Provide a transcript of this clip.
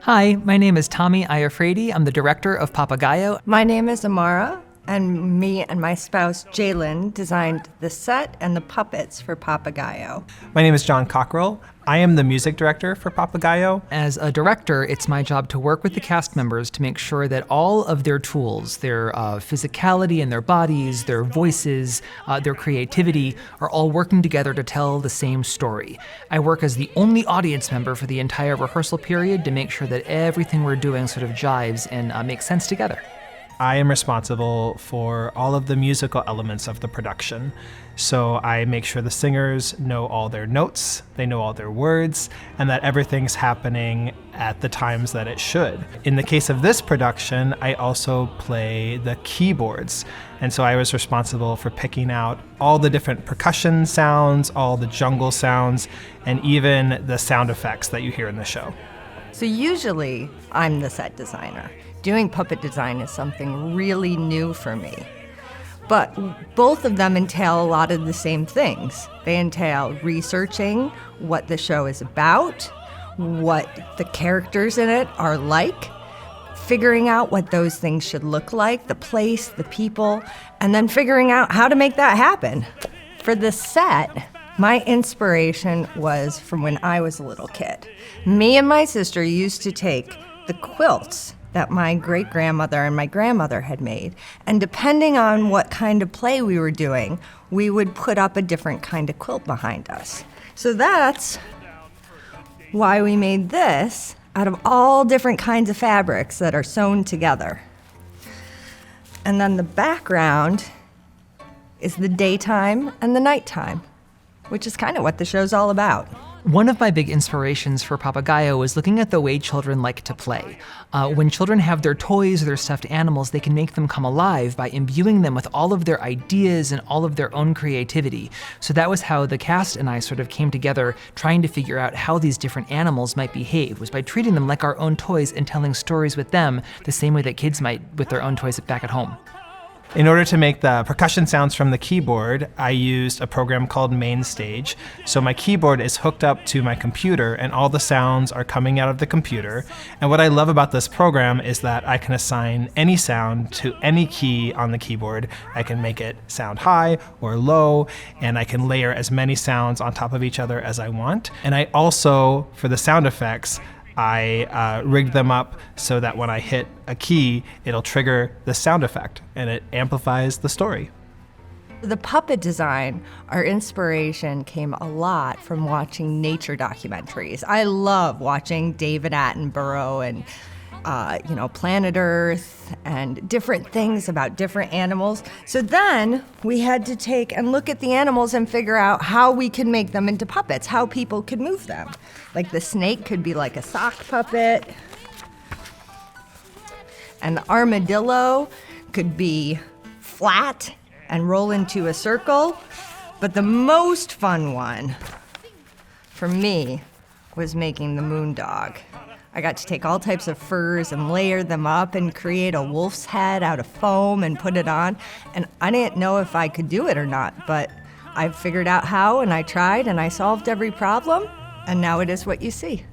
Hi, my name is Tommy Iafredi. I'm the director of Papagayo. My name is Elmira, and me and my spouse, Jalen, designed the set and the puppets for Papagayo. My name is John Cockrell. I am the music director for Papagayo. As a director, it's my job to work with the cast members to make sure that all of their tools, their physicality in their bodies, their voices, their creativity, are all working together to tell the same story. I work as the only audience member for the entire rehearsal period to make sure that everything we're doing sort of jives and makes sense together. I am responsible for all of the musical elements of the production. So I make sure the singers know all their notes, they know all their words, and that everything's happening at the times that it should. In the case of this production, I also play the keyboards. And so I was responsible for picking out all the different percussion sounds, all the jungle sounds, and even the sound effects that you hear in the show. So usually, I'm the set designer. Doing puppet design is something really new for me. But both of them entail a lot of the same things. They entail researching what the show is about, what the characters in it are like, figuring out what those things should look like, the place, the people, and then figuring out how to make that happen. For the set, my inspiration was from when I was a little kid. Me and my sister used to take the quilts that my great-grandmother and my grandmother had made, and depending on what kind of play we were doing, we would put up a different kind of quilt behind us. So that's why we made this out of all different kinds of fabrics that are sewn together. And then the background is the daytime and the nighttime, which is kind of what the show's all about. One of my big inspirations for Papagayo was looking at the way children like to play. When children have their toys or their stuffed animals, they can make them come alive by imbuing them with all of their ideas and all of their own creativity. So that was how the cast and I sort of came together trying to figure out how these different animals might behave, was by treating them like our own toys and telling stories with them the same way that kids might with their own toys back at home. In order to make the percussion sounds from the keyboard, I used a program called MainStage. So my keyboard is hooked up to my computer and all the sounds are coming out of the computer. And what I love about this program is that I can assign any sound to any key on the keyboard. I can make it sound high or low, and I can layer as many sounds on top of each other as I want. And I also, for the sound effects, I rigged them up so that when I hit a key, it'll trigger the sound effect and it amplifies the story. The puppet design, our inspiration came a lot from watching nature documentaries. I love watching David Attenborough and Planet Earth and different things about different animals. So then we had to take and look at the animals and figure out how we could make them into puppets, how people could move them. Like the snake could be like a sock puppet, and the armadillo could be flat and roll into a circle. But the most fun one for me was making the moon dog. I got to take all types of furs and layer them up and create a wolf's head out of foam and put it on. And I didn't know if I could do it or not, but I figured out how, and I tried, and I solved every problem, and now it is what you see.